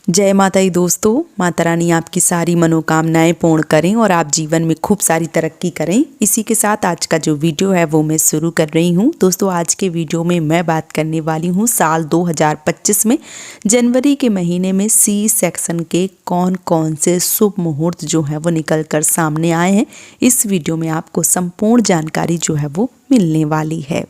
जय माता दी दोस्तों। माता रानी आपकी सारी मनोकामनाएं पूर्ण करें और आप जीवन में खूब सारी तरक्की करें। इसी के साथ आज का जो वीडियो है वो मैं शुरू कर रही हूं। दोस्तों आज के वीडियो में मैं बात करने वाली हूं साल 2025 में जनवरी के महीने में सी सेक्शन के कौन कौन से शुभ मुहूर्त जो है वो निकल कर सामने आए हैं। इस वीडियो में आपको संपूर्ण जानकारी जो है वो मिलने वाली है।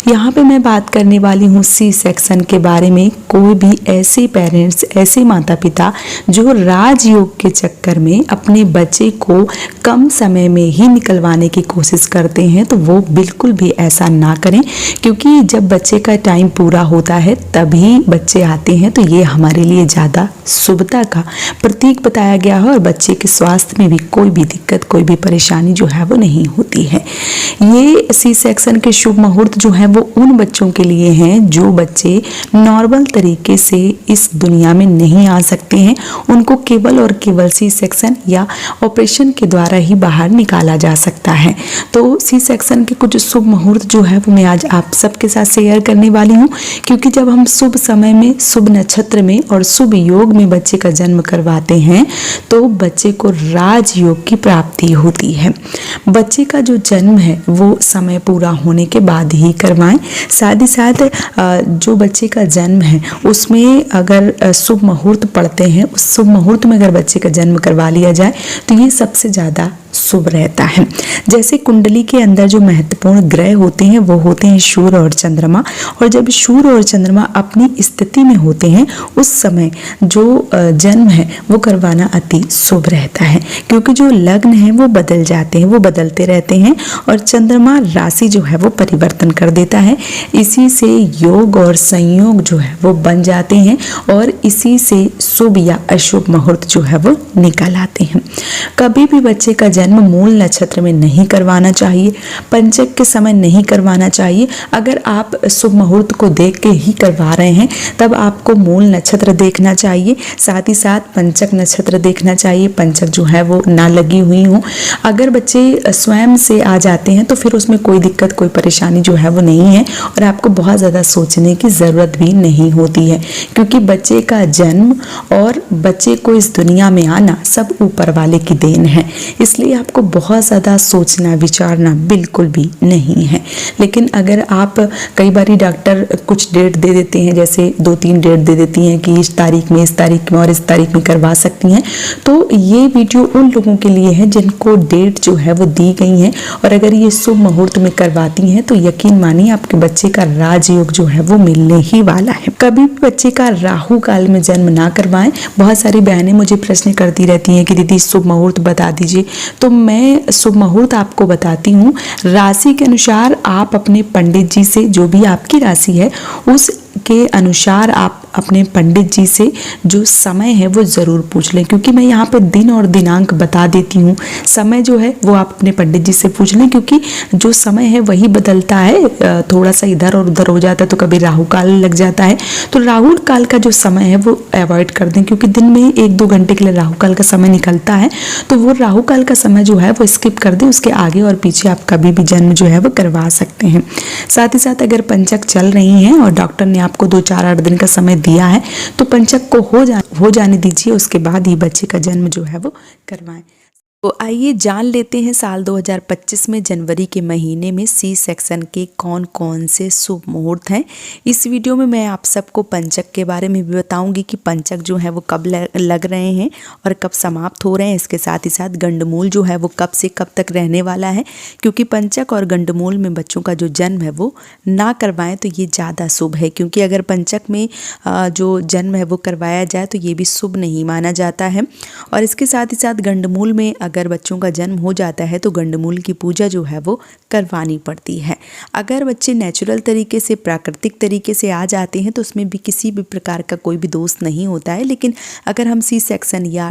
यहाँ पे मैं बात करने वाली हूँ सी सेक्शन के बारे में। कोई भी ऐसे पेरेंट्स, ऐसे माता पिता जो राजयोग के चक्कर में अपने बच्चे को कम समय में ही निकलवाने की कोशिश करते हैं तो वो बिल्कुल भी ऐसा ना करें, क्योंकि जब बच्चे का टाइम पूरा होता है तभी बच्चे आते हैं तो ये हमारे लिए ज़्यादा शुभता का प्रतीक बताया गया है और बच्चे के स्वास्थ्य में भी कोई भी दिक्कत, कोई भी परेशानी जो है वो नहीं होती है। ये सी सेक्शन के शुभ मुहूर्त जो है वो उन बच्चों के लिए हैं जो बच्चे नॉर्मल तरीके से इस दुनिया में नहीं आ सकते हैं। उनको केवल और केवल सी सेक्शन या ऑपरेशन के द्वारा ही बाहर निकाला जा सकता है। तो सी सेक्शन के कुछ शुभ मुहूर्त जो है वो मैं आज आप सबके साथ शेयर करने वाली हूँ, क्योंकि जब हम शुभ समय में, शुभ नक्षत्र में और शुभ योग में बच्चे का जन्म करवाते हैं तो बच्चे को राजयोग की प्राप्ति होती है। बच्चे का जो जन्म है वो समय पूरा होने के बाद ही करवाएं। साथ ही साथ जो बच्चे का जन्म है उसमें अगर शुभ मुहूर्त पड़ते हैं, उस शुभ मुहूर्त में अगर बच्चे का जन्म करवा लिया जाए तो ये सबसे ज़्यादा शुभ रहता है। जैसे कुंडली के अंदर जो महत्वपूर्ण ग्रह होते हैं वो होते हैं सूर्य और चंद्रमा, और जब सूर्य और चंद्रमा अपनी स्थिति में होते हैं उस समय जो जन्म है वो करवाना अति शुभ रहता है, क्योंकि जो लग्न है वो बदल जाते हैं, वो बदलते रहते हैं और चंद्रमा राशि जो है वो परिवर्तन कर देता है। इसी से योग और संयोग जो है वो बन जाते हैं और इसी से शुभ या अशुभ मुहूर्त जो है वो निकल आते हैं। कभी भी बच्चे का जन्म मूल नक्षत्र में नहीं करवाना चाहिए, पंचक के समय नहीं करवाना चाहिए। अगर आप शुभ मुहूर्त को देख के ही करवा रहे हैं तब आपको मूल नक्षत्र देखना चाहिए, साथ ही साथ पंचक नक्षत्र देखना चाहिए, पंचक जो है वो ना लगी हुई हो। अगर बच्चे स्वयं से आ जाते हैं तो फिर उसमें कोई दिक्कत, कोई परेशानी जो है वो नहीं है और आपको बहुत ज़्यादा सोचने की ज़रूरत भी नहीं होती है, क्योंकि बच्चे का जन्म और बच्चे को इस दुनिया में आना सब ऊपर वाले की देन है। इसलिए आपको बहुत ज़्यादा सोचना, विचारना बिल्कुल भी नहीं है। लेकिन अगर आप कई बारी डॉक्टर कुछ डेट दे देते हैं, जैसे 2-3 डेट दे देती हैं कि इस तारीख में, इस तारीख में और इस तारीख में करवा सकती हैं, तो ये वीडियो उन लोगों के लिए है जिनको डेट जो है वो दी गई है और अगर ये शुभ मुहूर्त में करवाती हैं तो यकीन मानिए आपके बच्चे का राजयोग जो है वो मिलने ही वाला है। कभी भी बच्चे का राहु काल में जन्म ना करवाएं। बहुत सारी बहनें मुझे प्रश्न करती रहती हैं कि दीदी शुभ मुहूर्त बता दीजिए, तो मैं शुभ मुहूर्त आपको बताती हूँ। राशि के अनुसार आप अपने पंडित जी से, जो भी आपकी राशि है उस के अनुसार आप अपने पंडित जी से जो समय है वो ज़रूर पूछ लें, क्योंकि मैं यहाँ पे दिन और दिनांक बता देती हूँ। समय जो है वो आप अपने पंडित जी से पूछ लें, क्योंकि जो समय है वही बदलता है, थोड़ा सा इधर और उधर हो जाता है तो कभी राहु काल लग जाता है। तो राहु काल का जो समय है वो अवॉइड कर दें, क्योंकि दिन में 1-2 घंटे के लिए राहु काल का समय निकलता है, तो वो राहु काल का समय जो है वो स्किप कर दें। उसके आगे और पीछे आप कभी भी जन्म जो है वो करवा सकते हैं। साथ ही साथ अगर पंचक चल रही हैं और डॉक्टर ने आपको 2-4-8 दिन का समय दिया है तो पंचक को हो जाने दीजिए, उसके बाद ही बच्चे का जन्म जो है वो करवाएं। तो आइए जान लेते हैं साल 2025 में जनवरी के महीने में सी सेक्शन के कौन कौन से शुभ मुहूर्त हैं। इस वीडियो में मैं आप सबको पंचक के बारे में भी बताऊंगी कि पंचक जो है वो कब लग रहे हैं और कब समाप्त हो रहे हैं। इसके साथ ही साथ गंडमूल जो है वो कब से कब तक रहने वाला है, क्योंकि पंचक और गंडमूल में बच्चों का जो जन्म है वो ना करवाएं तो ये ज़्यादा शुभ है, क्योंकि अगर पंचक में जो जन्म है वो करवाया जाए तो ये भी शुभ नहीं माना जाता है। और इसके साथ ही साथ गंडमूल में अगर बच्चों का जन्म हो जाता है तो गंडमूल की पूजा जो है वो करवानी पड़ती है। अगर बच्चे नेचुरल तरीके से, प्राकृतिक तरीके से आ जाते हैं तो उसमें भी किसी भी प्रकार का कोई भी दोष नहीं होता है। लेकिन अगर हम सी सेक्शन या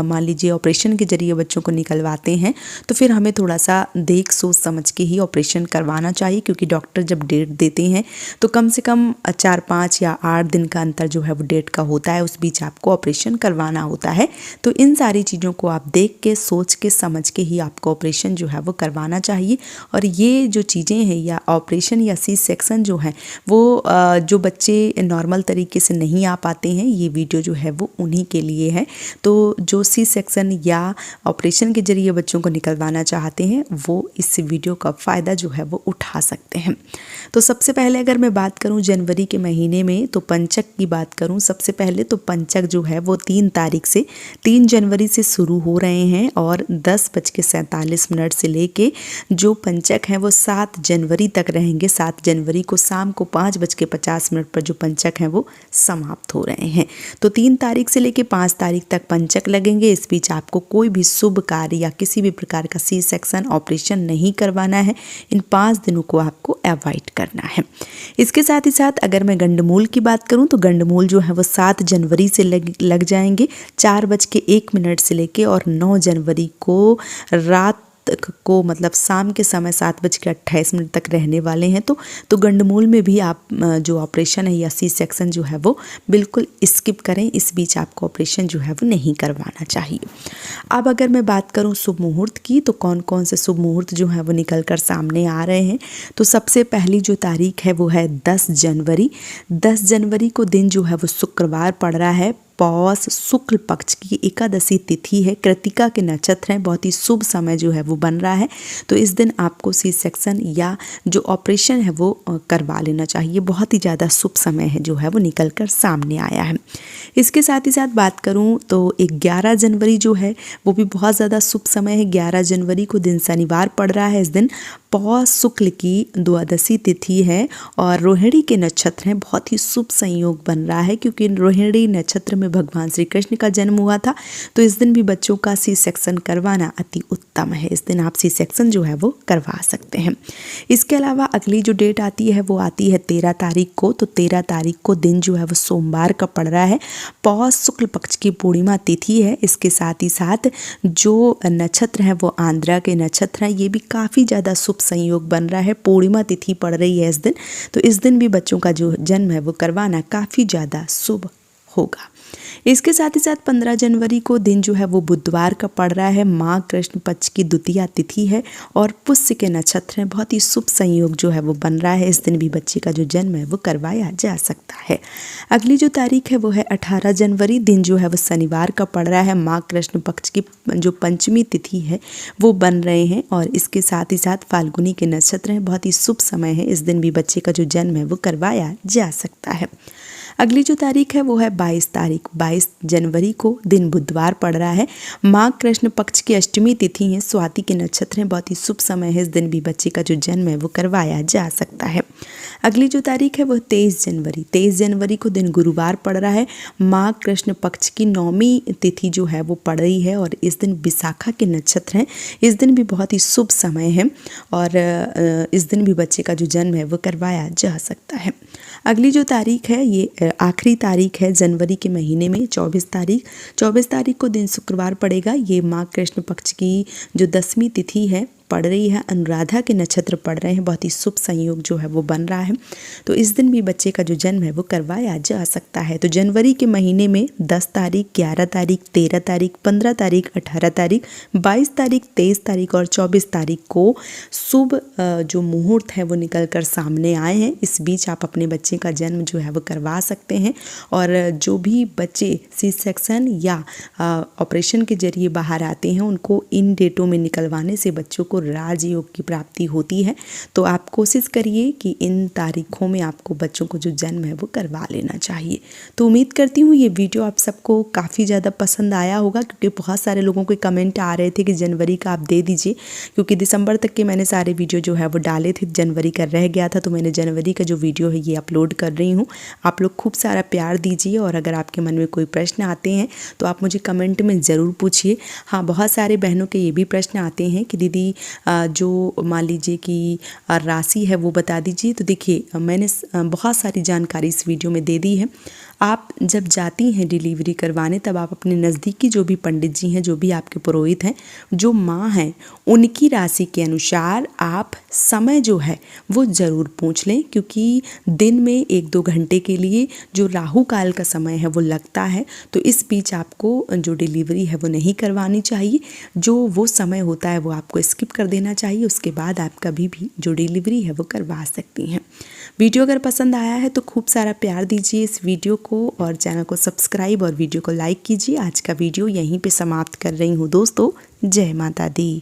मान लीजिए ऑपरेशन के जरिए बच्चों को निकलवाते हैं तो फिर हमें थोड़ा सा देख सोच समझ के ही ऑपरेशन करवाना चाहिए, क्योंकि डॉक्टर जब डेट देते हैं तो कम से कम 4-5 या 8 दिन का अंतर जो है वो डेट का होता है, उस बीच आपको ऑपरेशन करवाना होता है। तो इन सारी चीज़ों को आप देख के सोच के समझ के ही आपको ऑपरेशन जो है वो करवाना चाहिए। और ये जो चीज़ें हैं या ऑपरेशन या सी सेक्शन जो है वो जो बच्चे नॉर्मल तरीके से नहीं आ पाते हैं, ये वीडियो जो है वो उन्हीं के लिए है। तो जो सी सेक्शन या ऑपरेशन के जरिए बच्चों को निकलवाना चाहते हैं वो इस वीडियो का फ़ायदा जो है वो उठा सकते हैं। तो सबसे पहले अगर मैं बात करूं जनवरी के महीने में, तो पंचक की बात करूं सबसे पहले, तो पंचक जो है वो 3 जनवरी से शुरू हो रहे हैं और 10:47 से लेके जो पंचक हैं वो 7 जनवरी तक रहेंगे। 7 जनवरी को शाम को 5:50 पर जो पंचक हैं वो समाप्त हो रहे हैं। तो 3 तारीख से लेके 5 तारीख तक पंचक लगेंगे। इस बीच आपको कोई भी शुभ कार्य या किसी भी प्रकार का सी सेक्शन ऑपरेशन नहीं करवाना है। इन 5 दिनों को आपको अवॉइड करना है। इसके साथ ही साथ अगर मैं गंडमूल की बात करूं तो गंडमूल जो है वो 7 जनवरी से लग जाएंगे 4:01 से लेके, और 9 जनवरी को रात को मतलब शाम के समय 7:28 तक रहने वाले हैं। तो गंडमूल में भी आप जो ऑपरेशन है या सी सेक्शन जो है वो बिल्कुल स्किप करें। इस बीच आपको ऑपरेशन जो है वो नहीं करवाना चाहिए। अब अगर मैं बात करूं शुभ मुहूर्त की, तो कौन कौन से शुभ मुहूर्त जो है वो निकल कर सामने आ रहे हैं। तो सबसे पहली जो तारीख है वो है 10 जनवरी। 10 जनवरी को दिन जो है वो शुक्रवार पड़ रहा है। पौष शुक्ल पक्ष की एकादशी तिथि है। कृतिका के नक्षत्र हैं। बहुत ही शुभ समय जो है वो बन रहा है। तो इस दिन आपको सी सेक्शन या जो ऑपरेशन है वो करवा लेना चाहिए। बहुत ही ज़्यादा शुभ समय है जो है वो निकल कर सामने आया है। इसके साथ ही साथ बात करूं तो 11 जनवरी जो है वो भी बहुत ज़्यादा शुभ समय है। 11 जनवरी को दिन शनिवार पड़ रहा है। इस दिन पौष शुक्ल की द्वादशी तिथि है और रोहिणी के नक्षत्र हैं। बहुत ही शुभ संयोग बन रहा है क्योंकि रोहिणी नक्षत्र में भगवान श्री कृष्ण का जन्म हुआ था। तो इस दिन भी बच्चों का सी सेक्शन करवाना अति उत्तम है। इस दिन आप सी सेक्शन जो है वो करवा सकते हैं। इसके अलावा अगली जो डेट आती है वो आती है 13 तारीख को। तो 13 तारीख को दिन जो है वो सोमवार का पड़ रहा है। पौष शुक्ल पक्ष की पूर्णिमा तिथि है। इसके साथ ही साथ जो नक्षत्र है वो आंद्रा के नक्षत्र हैं। ये भी काफ़ी ज़्यादा शुभ संयोग बन रहा है। पूर्णिमा तिथि पड़ रही है इस दिन। तो इस दिन भी बच्चों का जो जन्म है वो करवाना काफ़ी ज़्यादा शुभ होगा। इसके साथ ही साथ 15 जनवरी को दिन जो है वो बुधवार का पड़ रहा है। माघ कृष्ण पक्ष की द्वितीया तिथि है और पुष्य के नक्षत्र हैं। बहुत ही शुभ संयोग जो है वो बन रहा है। इस दिन भी बच्चे का जो जन्म है वो करवाया जा सकता है। अगली जो तारीख है वो है 18 जनवरी। दिन जो है वो शनिवार का पड़ रहा है। माघ कृष्ण पक्ष की जो पंचमी तिथि है वो बन रहे हैं और इसके साथ ही साथ फाल्गुनी के नक्षत्र हैं। बहुत ही शुभ समय है। इस दिन भी बच्चे का जो जन्म है वो करवाया जा सकता है। अगली जो तारीख है वो है 22 तारीख। 22 जनवरी को दिन बुधवार पड़ रहा है। माघ कृष्ण पक्ष की अष्टमी तिथि है। स्वाति के नक्षत्र हैं। बहुत ही शुभ समय है। इस दिन भी बच्चे का जो जन्म है वो करवाया जा सकता है। अगली जो तारीख है वो 23 जनवरी। 23 जनवरी को दिन गुरुवार पड़ रहा है। माघ कृष्ण पक्ष की 9वीं तिथि जो है वो पड़ रही है और इस दिन विशाखा के नक्षत्र हैं। इस दिन भी बहुत ही शुभ समय है और इस दिन भी बच्चे का जो जन्म है वो करवाया जा सकता है। अगली जो तारीख है ये आखिरी तारीख है जनवरी के महीने में 24 तारीख। 24 तारीख को दिन शुक्रवार पड़ेगा। ये माघ कृष्ण पक्ष की जो 10वीं तिथि है पड़ रही है। अनुराधा के नक्षत्र पड़ रहे हैं। बहुत ही शुभ संयोग जो है वो बन रहा है। तो इस दिन भी बच्चे का जो जन्म है वो करवाया जा सकता है। तो जनवरी के महीने में 10 तारीख, 11 तारीख, 13 तारीख, 15 तारीख, 18 तारीख, 22 तारीख, 23 तारीख और 24 तारीख को शुभ जो मुहूर्त है वो निकल कर सामने आए हैं। इस बीच आप अपने बच्चे का जन्म जो है वो करवा सकते हैं और जो भी बच्चे सी सेक्शन या ऑपरेशन के जरिए बाहर आते हैं उनको इन डेटों में निकलवाने से बच्चों को राजयोग की प्राप्ति होती है। तो आप कोशिश करिए कि इन तारीखों में आपको बच्चों को जो जन्म है वो करवा लेना चाहिए। तो उम्मीद करती हूँ ये वीडियो आप सबको काफ़ी ज़्यादा पसंद आया होगा क्योंकि बहुत सारे लोगों के कमेंट आ रहे थे कि जनवरी का आप दे दीजिए, क्योंकि दिसंबर तक के मैंने सारे वीडियो जो है वो डाले थे। जनवरी का रह गया था तो मैंने जनवरी का जो वीडियो है ये अपलोड कर रही हूँ। आप लोग खूब सारा प्यार दीजिए और अगर आपके मन में कोई प्रश्न आते हैं तो आप मुझे कमेंट में ज़रूर पूछिए। हाँ, बहुत सारे बहनों के ये भी प्रश्न आते हैं कि दीदी जो मान लीजिए कि राशि है वो बता दीजिए। तो देखिए मैंने बहुत सारी जानकारी इस वीडियो में दे दी है। आप जब जाती हैं डिलीवरी करवाने तब आप अपने नज़दीकी जो भी पंडित जी हैं, जो भी आपके पुरोहित हैं, जो माँ हैं, उनकी राशि के अनुसार आप समय जो है वो ज़रूर पूछ लें, क्योंकि दिन में 1-2 घंटे के लिए जो राहु काल का समय है वो लगता है। तो इस बीच आपको जो डिलीवरी है वो नहीं करवानी चाहिए। जो वो समय होता है वो आपको स्किप कर देना चाहिए। उसके बाद आप कभी भी जो डिलीवरी है वो करवा सकती हैं। वीडियो अगर पसंद आया है तो खूब सारा प्यार दीजिए इस वीडियो को और चैनल को सब्सक्राइब और वीडियो को लाइक कीजिए। आज का वीडियो यहीं पे समाप्त कर रही हूँ दोस्तों। जय माता दी।